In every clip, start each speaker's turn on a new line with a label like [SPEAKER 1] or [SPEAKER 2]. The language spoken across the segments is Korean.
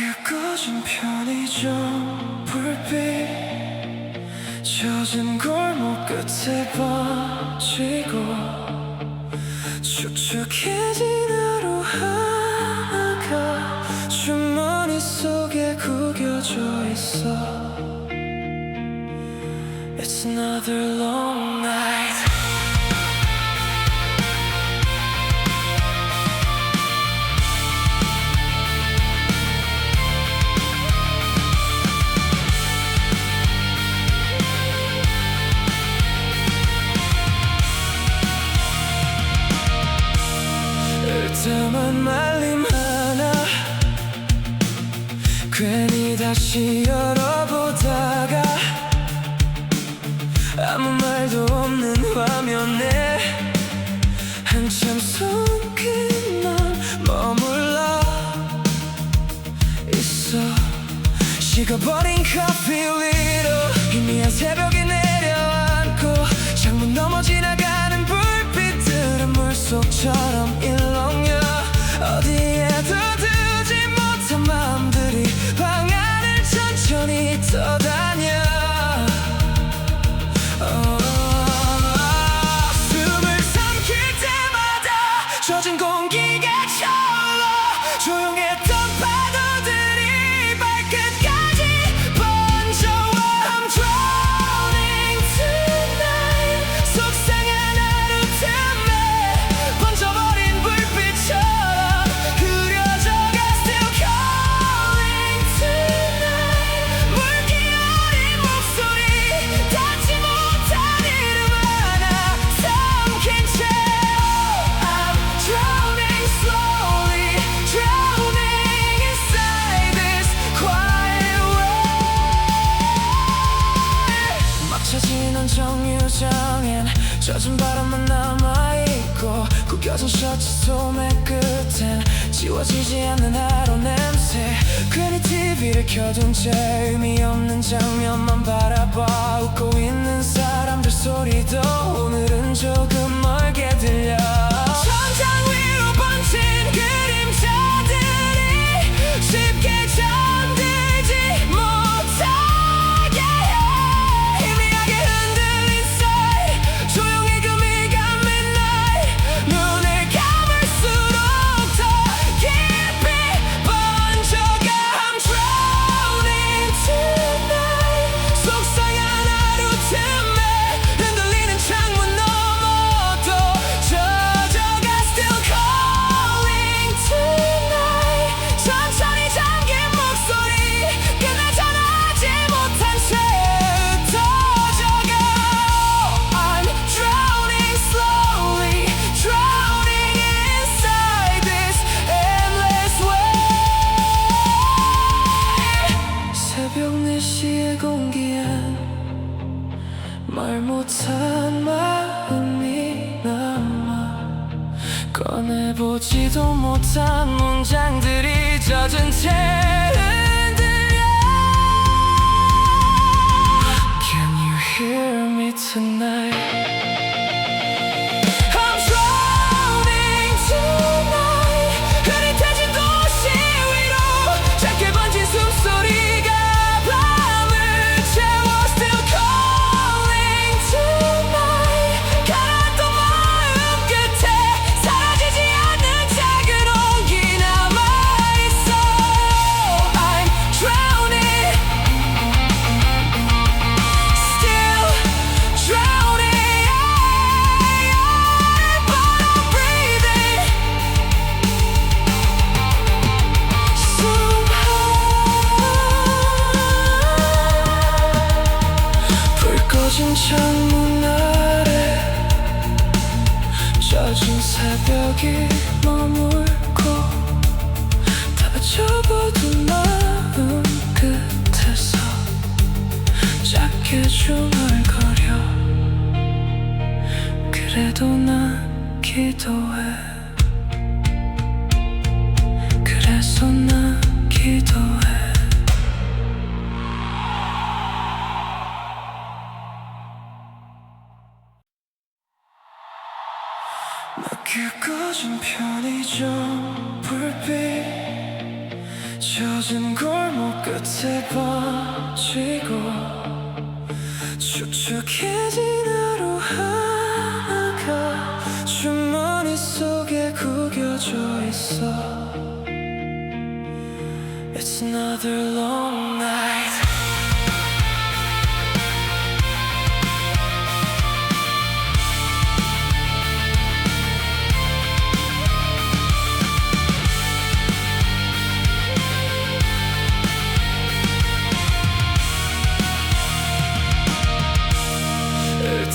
[SPEAKER 1] 늦게 꺼진 편의점 불빛 젖은 골목 끝에 번지고 축축해진 하루하루가 주머니 속에 구겨져 있어. It's another long night. 다만 말림 하나 괜히 다시 열어보다가 아무 말도 없는 화면에 한참 손끝만 머물러 있어. 식어버린 커피 위로 희미한 새벽이 내려앉고 창문 넘어 지나가는 불빛들은 물속처럼 일렁여 어디에도 두지 못한 마음들이 방 안을 천천히 떠다녀. 숨을 삼킬 때마다 젖은 공기가 차올라 조용했던 파도들이 발끝까지 번져와 I'm drowning tonight. 속상한 하루 틈에 번져버린 불빛처럼 흐려져가 still calling tonight. 물기 어린 목소리 닿지 못한 이름 하나 삼킨 채 I'm drowning slowly, drowning inside this quiet world. 막혀지는 정류장엔 젖은 바람만 남아있고 구겨진 셔츠 소매 끝엔 지워지지 않는 하루 냄새. 괜히 TV를 켜둔 채 의미 없는 장면만 바라봐 웃고 있는 사람들 소리도 오늘은 조금 멀게 들려. 천장 위로 번진 그림자들이 쉽게 잠들지 못하게 해. 희미하게 흔들린 사이 조용히 금이 감은 날 눈을 감을수록 더 깊이 번져가 I'm drowning tonight. 속상한 하루 틈에 흔들리는 창문 너머도 젖어가 still calling tonight. 천천히 잠긴 목소리 끝내 전하지 못한 채 흩어져가 I'm drowning slowly, drowning inside this endless way. 새벽 4시의 공기엔 말 못한 마음이 남아 꺼내보지도 못한 문장들이 젖은 채 흔들려. Can you hear me tonight? I'm drowning tonight. 흐릿해진 도시 위로 작게 번진 숨소리가 밤을 채워 still calling tonight. 가라앉던 마음 끝에 사라지지 않는 작은 온기 남아있어. I'm drowning, still drowning, but I'm breathing. 불 꺼진 창문 아래 젖은 새벽이 머물고 다 접어둔 마음 끝에서 작게 중얼거려. 그래도 난 기도해. 그래서 난 기도해. 늦게 꺼진 편의점 불빛 젖은 골목 끝에 번지고 축축해진 하루하루가 주머니 속에 구겨져 있어. It's another long night.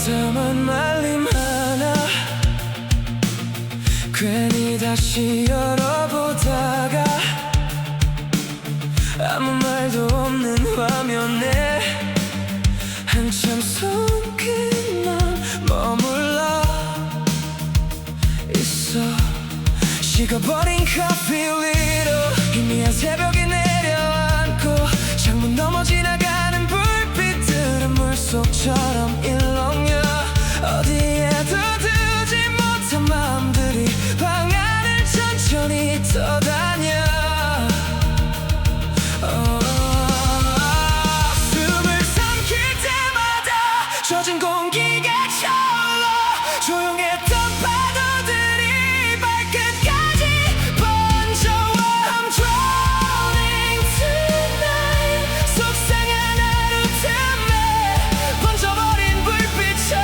[SPEAKER 1] 뜸한 말림 하나 괜히 다시 열어보다가 아무 말도 없는 화면에 한참 손끝만 머물러 있어. 식어버린 커피 위로 희미한 새벽이 내려앉고 창문 넘어 지나가는 불빛들은 물속처럼 일렁여. 어디에도 두지 못한 마음들이 방 안을 천천히 떠다녀. 숨을 삼킬 때마다 젖은 공기가 차올라. 조용했던 파도들이 발끝까지 번져와. I'm drowning tonight. 속상한 하루 틈에 번져버린 불빛처럼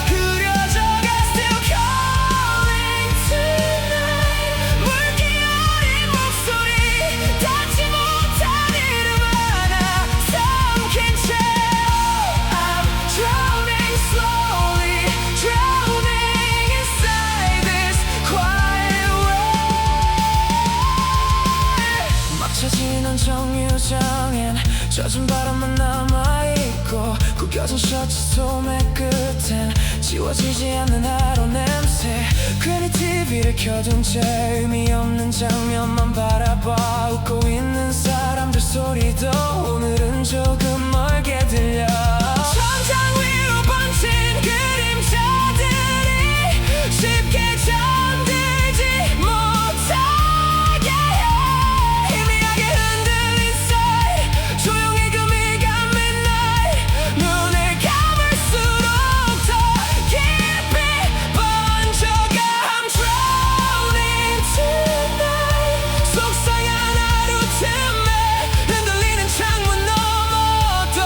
[SPEAKER 1] 흐려져가. Still calling tonight. 물기 어린 목소리 닿지 못한 이름 하나 삼킨 채 I'm drowning slowly, drowning inside this quiet world. 막혀지는 정류장엔 젖은 바람만 남아있고 구겨진 셔츠 소매 끝엔 지워지지 않는 하루 냄새. 괜히 TV를 켜둔 채 의미 없는 장면만 바라봐. 웃고 있는 사람들 소리도 오늘은 조금 멀게 들려. 천장 위로 번진 그림자들이 쉽게 잠들지 못하게 해. 희미하게 흔들린 사이 조용히 금이 간 midnight. 눈을 감을수록 더 깊이 번져가. I'm drowning tonight. 속상한 하루 틈에 흔들리는 창문 너머 또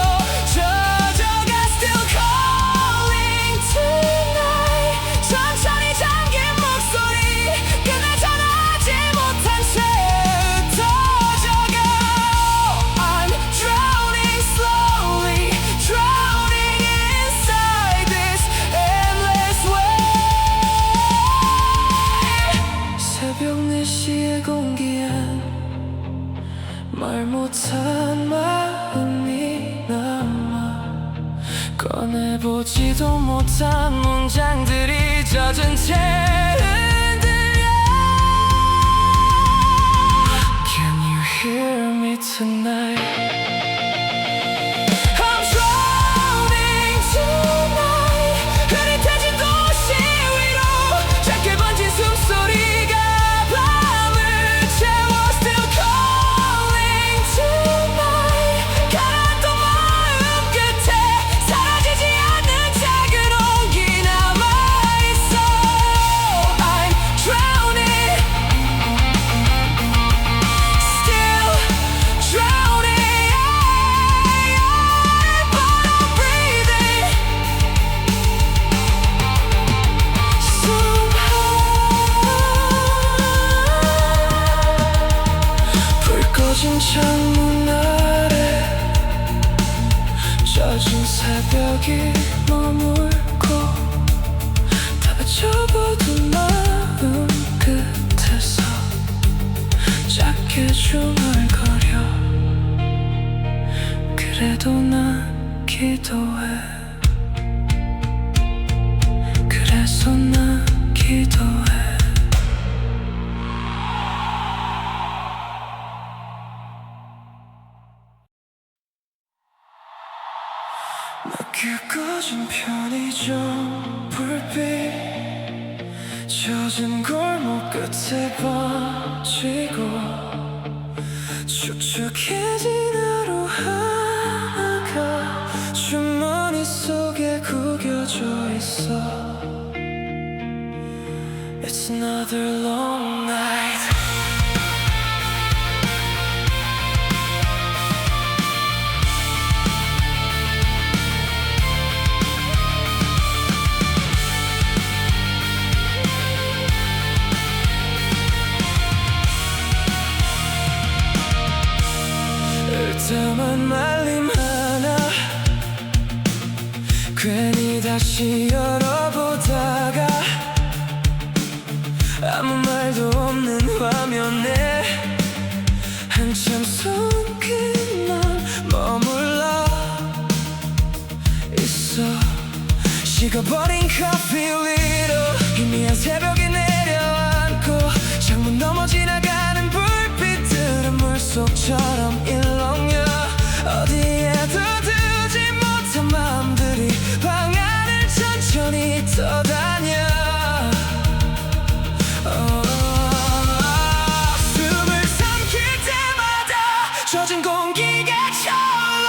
[SPEAKER 1] 젖어가. Still calling tonight. 천천히 잠긴 목소리 끝내 전하지 못한 채 흩어져가. I'm drowning slowly, drowning inside this endless way. 새벽 4시의 공기엔 말 못한 마음이 남아. 꺼내보지도 못한 문장들이 젖은 채 흔들려. Can you hear me tonight? I'm drowning tonight. 흐릿해진 도시 위로 짧게 번진 숨소리가 밤을 채워. Still calling tonight. 가라앉던 마음 끝에 사라지지 않는 작은 온기 남아있어. I'm drowning, still drowning, but I'm breathing somehow. 불 꺼진 창문 아래 젖은 새벽이 머물고 다져보던 마음 끝에서 작게 중얼거려. 그래도 난 기도해. 그래서 난 기도해. 늦게 꺼진 편의점 불빛 젖은 골목 끝에 번지고 축축해진 하루하루가 주머니 속에 구겨져 있어. It's another long night. 을듯한 말림 하나 괜히 다시 열어보다가 아무 말도 없는 화면에 한참 손끝만 머물러 있어. 식어버린 커피 위로 희미한 새벽이 내려앉고 창문 넘어 지나가는 불빛들은 물속처럼 일렁여. 어디에도 두지 못한 마음들이 방 안을 천천히 떠다녀. 숨을 삼킬 때마다 젖은 공기가 차올라.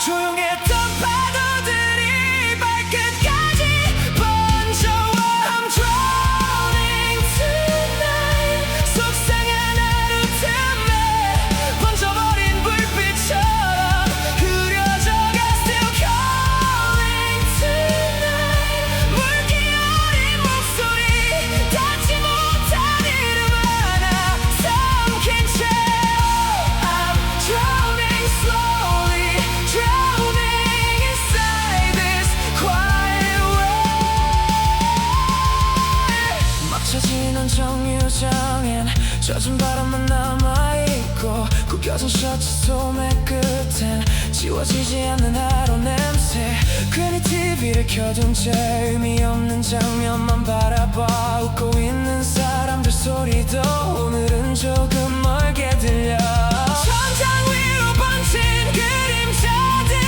[SPEAKER 1] 조용했던 파도들이 발끝까지 번져와. I'm drowning tonight. 속상한 하루 틈에 번져버린 불빛처럼 흐려져가. Still calling tonight. 물기 어린 목소리 닿지 못한 이름 하나 삼킨 채. I'm drowning slowly, drowning inside this quiet way. 막혀지는 정류장엔 젖은 바람만 남아있고 구겨진 셔츠 소매 끝엔 지워지지 않는 하루 냄새. 괜히 TV를 켜둔 채 의미 없는 장면만 바라봐. 웃고 있는 사람들 소리도 오늘은 조금 멀게 들려. 천장 위로 번진 그림자들이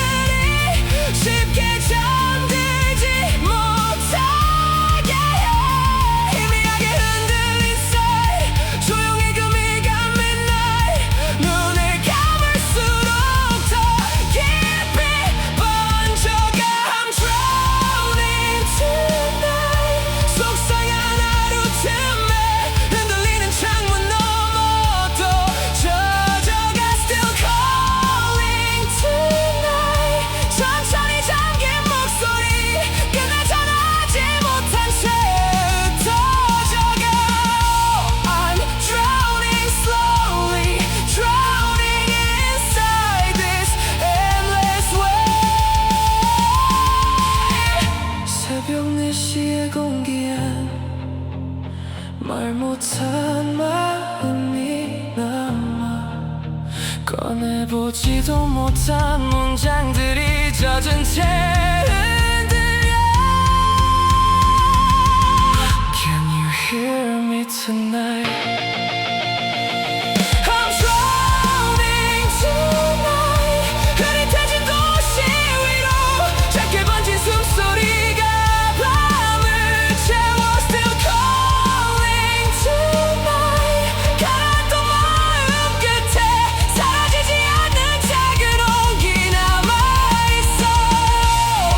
[SPEAKER 1] 쉽게 잠들지 못하게 해. 희미하게 흔들린 사이 조용히 금이 간 midnight. 눈을 감을수록 더 깊이 번져가. I'm drowning tonight. 속상한 하루 틈에 흔들리는 창문 너머 또 젖어가. Still calling tonight. 천천히 잠긴 목소리 끝내 전하지 못한 채 흩어져가. I'm drowning slowly, drowning inside this endless way. 새벽 4시의 공기엔 말 못한 마음이 남아. 꺼내보지도 못한 문장들이 젖은 채 흔들려. Can you hear me tonight? I'm drowning tonight. 흐릿해진 도시 위로 작게 번진 숨소리가 밤을 채워. Still calling tonight. 가라앉던 마음 끝에 사라지지 않는 작은 온기 남아있어.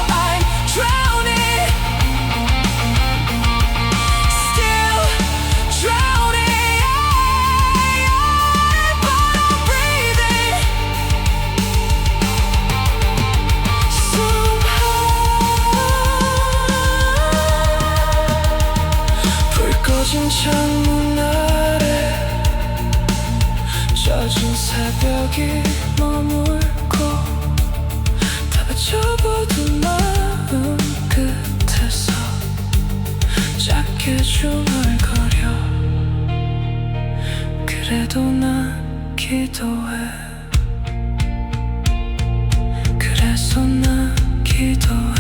[SPEAKER 1] I'm drowning, still drowning, but I'm breathing somehow. 불 꺼진 창문 아래 젖은 새벽이 머물고 다쳐보던 마음 끝에서 작게 중얼거려. 그래도 난 기도해. 그래서 난 기도해.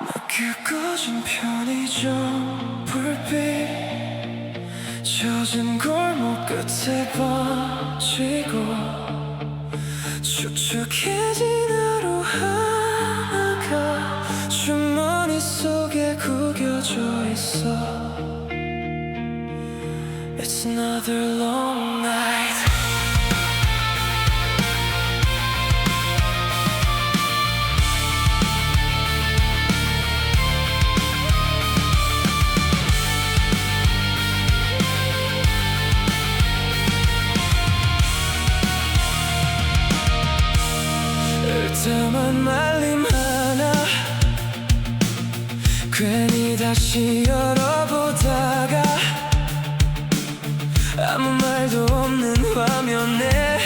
[SPEAKER 1] 늦게 꺼진 편의점 불빛 젖은 골목 끝에 번지고 축축해진 하루하루가 주머니 속에 있어. It's another long night. 뜸한 말림 하나 괜히 다시 열어보다가 아무 말도 없는 화면에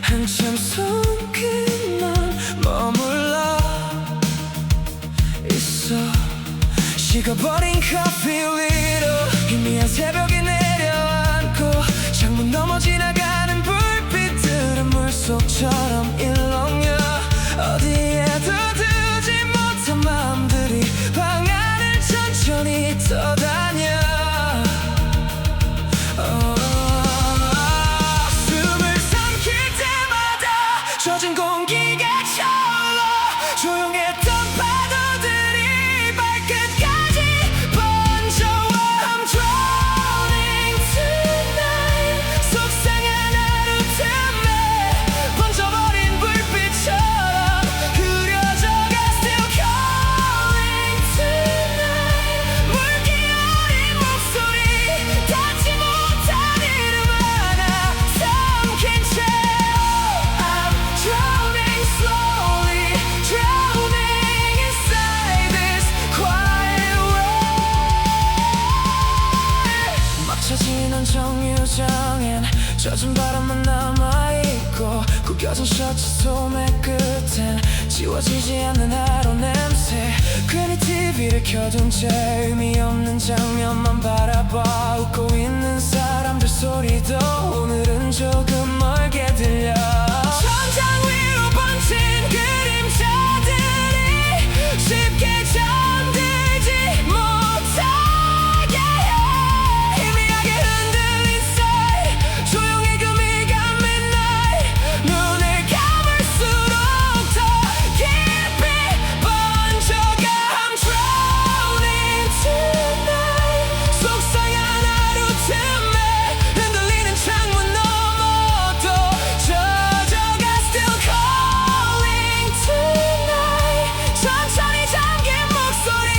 [SPEAKER 1] 한참 손끝만 머물러 있어. 식어버린 커피 위로 희미한 새벽이 내려앉고 창문 넘어 지나가는 불빛들은 물속처럼 일렁여 어디에도 두지 못한 마음들이 방 안을 천천히 떠다녀. 숨을 삼킬 때마다 젖은 공기가 차올라 조용했던 파도들이 발끝까지 번져와. I'm drowning tonight. 속상한 하루 틈에 번져버린 불빛처럼 흐려져가. Still calling tonight. 물기 어린 목소리 닿지 못한 이름 하나 삼킨 채 I'm drowning slowly, drowning inside this quiet world. 막혀지는 정류장엔 젖은 바람만 남아있고 구겨진 셔츠 소매 끝엔 지워지지 않는 하루 냄새. 괜히 TV를 켜둔 채 의미 없는 장면만 바라봐. 웃고 있는 사람들 소리도 오늘은 조금 멀게 들려. 천장 위로 번진 그림자들이 쉽게 잠들지 못하게 해. 희미하게 흔들린 사이 조용히 금이간 midnight. 눈을 감을수록 더 깊이 번져가. I'm drowning tonight. 속상한 하루 틈에 흔들리는 창문 너머도 젖어가. Still calling tonight. 천천히 잠긴 목소리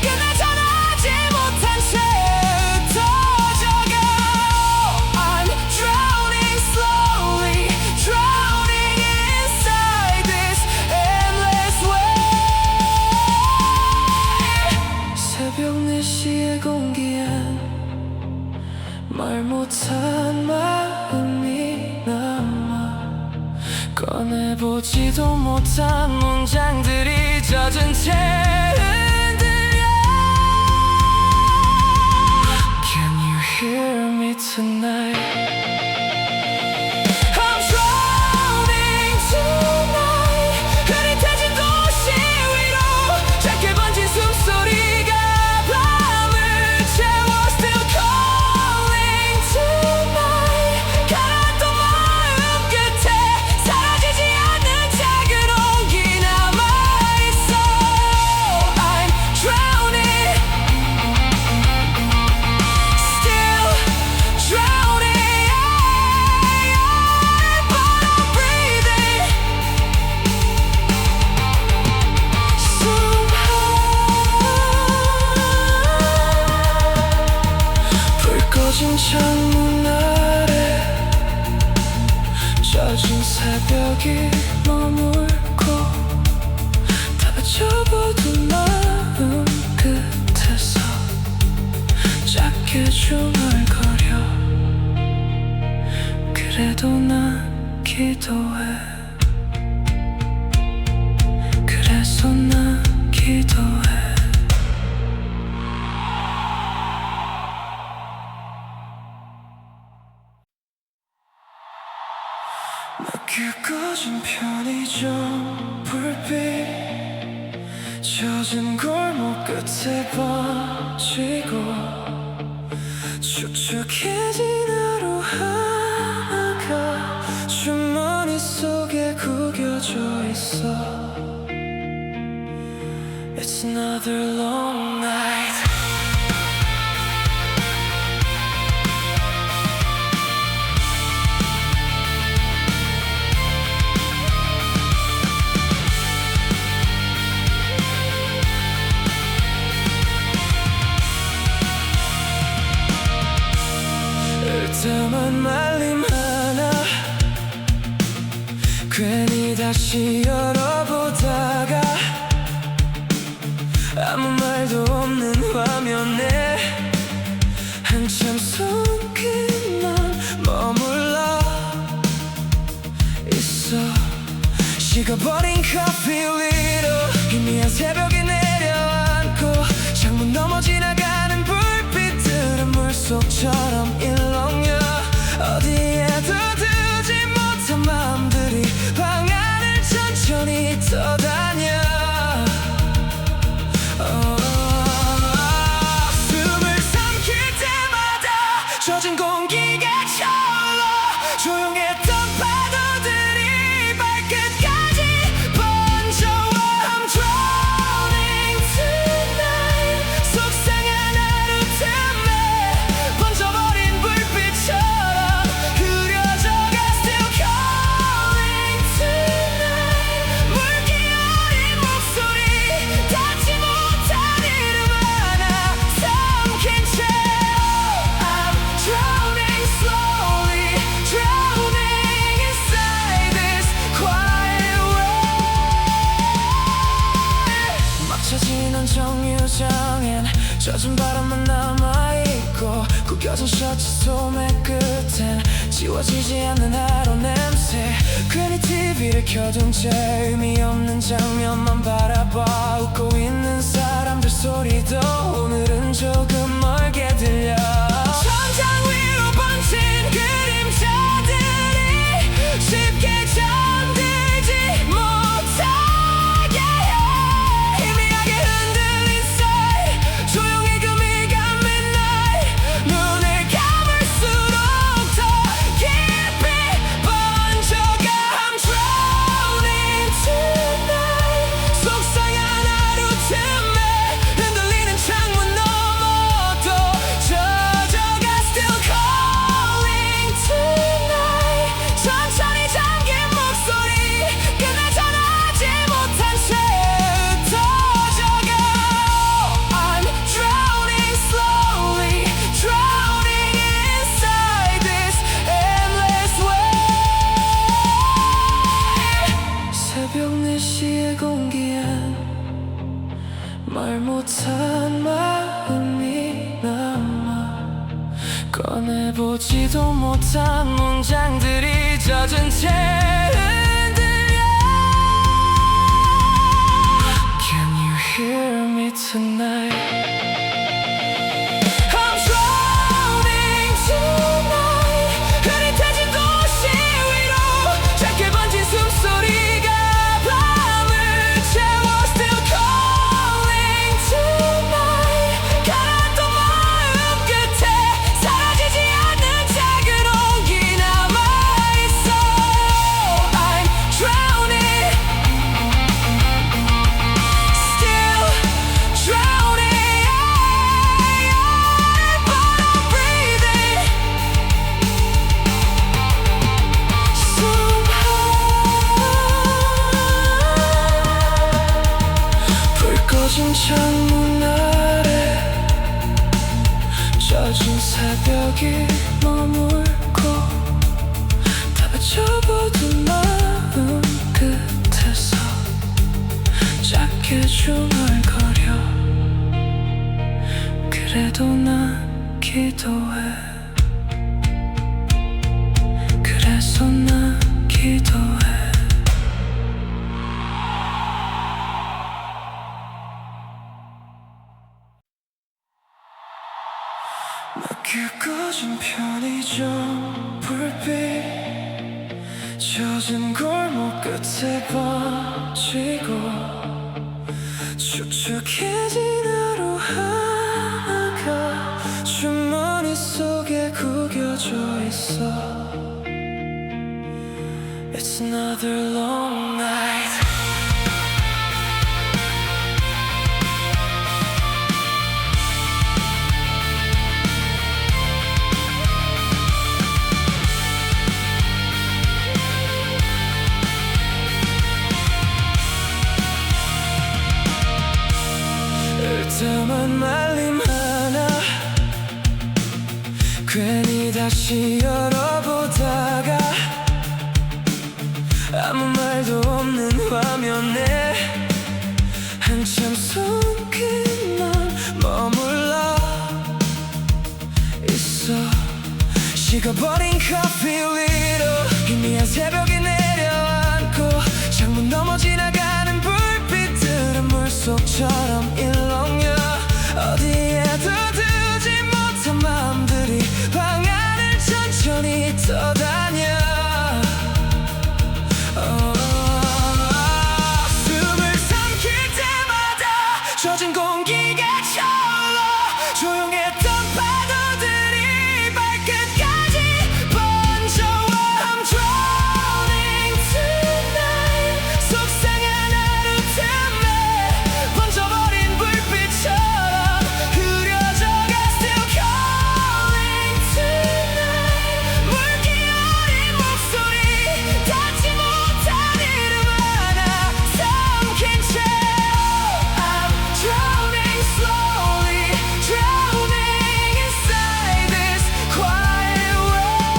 [SPEAKER 1] 끝내 전하지 못한 채 흩어져가. I'm drowning slowly, drowning inside this endless way. 새벽 4시의 공기엔 말 못한 마음이 남아. 꺼내보지도 못한 문장들이 젖은 채 흔들려. Can you hear me tonight? I'm drowning tonight. 흐릿해진 도시 위로 짧게 번진 숨소리가 밤을 채워. Still calling tonight. 가라앉던 마음 끝에 사라지지 않는 작은 온기 남아있어. I'm drowning, still drowning, but I'm breathing somehow. 불 꺼진 창문 아래 젖은 새벽이 머물고 다 접어둔 마음 끝에서 작게 중얼거려. 그래도 난 기도해. 그래서 난 기도해. 늦게 꺼진 편의점 불빛 젖은 골목 끝에 번지고 축축해진 하루 하나가 주머니 속에 구겨져 있어. It's another long night. 다시 열어보다가 아무 말도 없는 화면에 한참 손끝만 머물러 있어. 식어버린 커피 위로 희미한 새벽이 내려앉고 창문 넘어 지나가는 불빛들은 물속처럼 일렁여 어디에도 두지 못한 마음들이 방 안을 천천히 떠다녀. 숨을 삼킬 때마다 젖은 공기가 차올라 조용했던 파도들이 발끝까지 번져와 I'm drowning tonight. 속상한 하루 틈에 번져버린 불빛처럼 흐려져가 still calling tonight. 물기 어린 목소리 닿지 못한 이름 하나 삼킨 채 I'm drowning slowly, drowning inside this quiet world. 막혀지는 정류장엔 젖은 바람만 남아있고 구겨진 셔츠 소매 끝엔 지워지지 않는 하루 냄새. 괜히 TV를 켜둔 채 의미 없는 장면만 바라봐 웃고 있는 사람들 소리도 오늘은 조금 멀게 들려. 천장 위로 번진 그림자들이 쉽게 잠들지 못하게 해. 희미하게 흔들린 사이 조용히 금이 감은 날 눈을 감을수록 더 깊이 번져가 I'm drowning tonight. 속상한 하루 틈에 흔들리는 창문 너머도 젖어가 still calling tonight. 천천히 잠긴 목소리 끝내 전하지 못한 채 흩어져가 I'm drowning slowly, drowning inside this endless way. 새벽 4시의 공기엔 말 못한 마음이 남아 꺼내보지도 못한 문장들이 젖은 채 흔들려. Can you hear me tonight? I'm drowning tonight. 흐릿해진 도시 위로 작게 번진 숨소리가 밤을 채워 still calling tonight. 가라앉던 마음 끝에 사라지지 않는 작은 온기 남아있어. I'm drowning, still drowning, but I'm breathing. 불 꺼진 창문 아래 젖은 새벽이 머물고 다 접어둔 마음 끝에서 작게 중얼거려. 그래도 난 기도해. 그래서 난 기도해. 늦게 꺼진 편의점 불빛 젖은 골목 끝에 번지고 축축해진 하루 하나가 주머니 속에 구겨져 있어. It's another long night. 뜸한 말림 하나 괜히 다시 열어보다가 아무 말도 없는 화면에 한참 손끝만 머물러 있어. 식어버린 커피 위로 희미한 새벽이 내려앉고 창문 넘어 지나가는 불빛들은 물속처럼 일렁여. 어디에도 두지 못한 마음들이 방 안을 천천히 떠다녀. 숨을 삼킬 때마다 젖은 공기가 차올라. 조용했던 파도들이 발끝까지 번져와. I'm drowning tonight. 속상한 하루 틈에 번져버린 불빛처럼 흐려져가. Still calling tonight. 물기 어린 목소리 닿지 못한 이름 하나 삼킨 채. I'm drowning slowly, drowning inside this quiet world.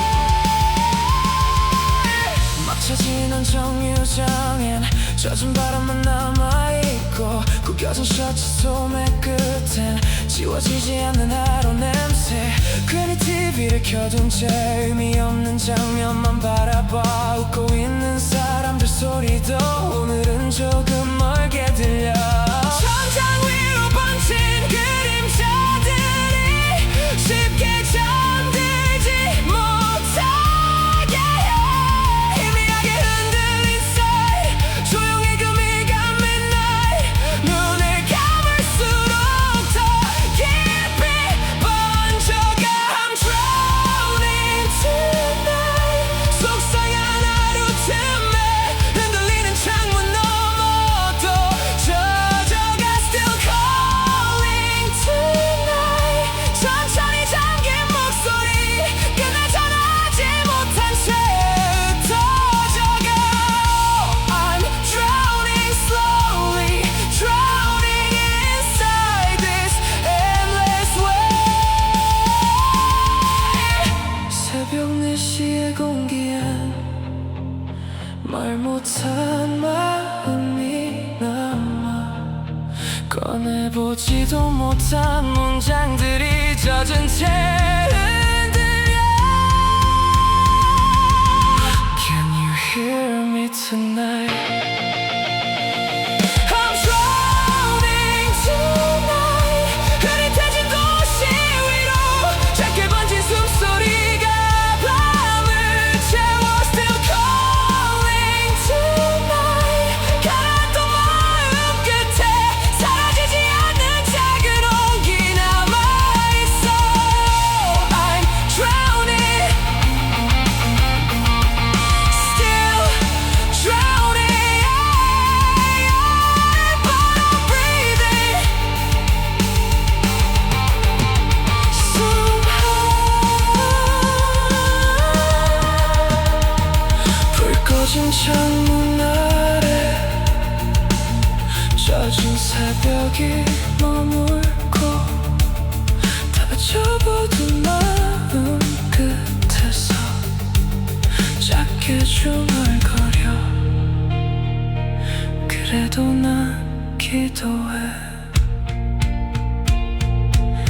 [SPEAKER 1] 막혀지는 정류장엔 젖은 바람만 남아있고 구겨진 셔츠 소매 끝엔 지워지지 않는 하루 냄새. 괜히 TV를 켜둔 채 의미 없는 장면만 바라봐. 웃고 있는 사람들 소리도 오늘은 조금 멀게 들려. 천장 위로 번진 그림자들이 쉽게 잠들지 못하게 해. 희미하게 흔들린 사이 조용히 금이 간 midnight. 눈을 감을수록 더 깊이 번져가. I'm drowning tonight. 속상한 하루 틈에 흔들리는 창문 너머도 젖어가. Still calling tonight. 천천히 잠긴 목소리 끝내 전하지 못한 채 흩어져가. I'm drowning slowly, drowning inside this endless way. 새벽 4시의 공기엔 말 못한 마음이 남아. 꺼내보지도 못한 문장들이 젖은 채 흔들려. Can you hear me tonight? I'm drowning tonight. 흐릿해진 도시 위로 짧게 번진 숨소리가 밤을 채워. Still calling tonight. 가라앉던 마음 끝에 사라지지 않는 작은 온기 남아있어. I'm drowning, still drowning, but I'm breathing somehow. 불 꺼진 창문 아래 젖은 새벽이 머물고 다져보던 마음 끝에서 작게 중얼거려. 그래도 난 기도해.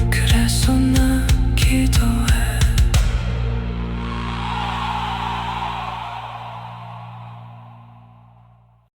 [SPEAKER 1] 그래서 난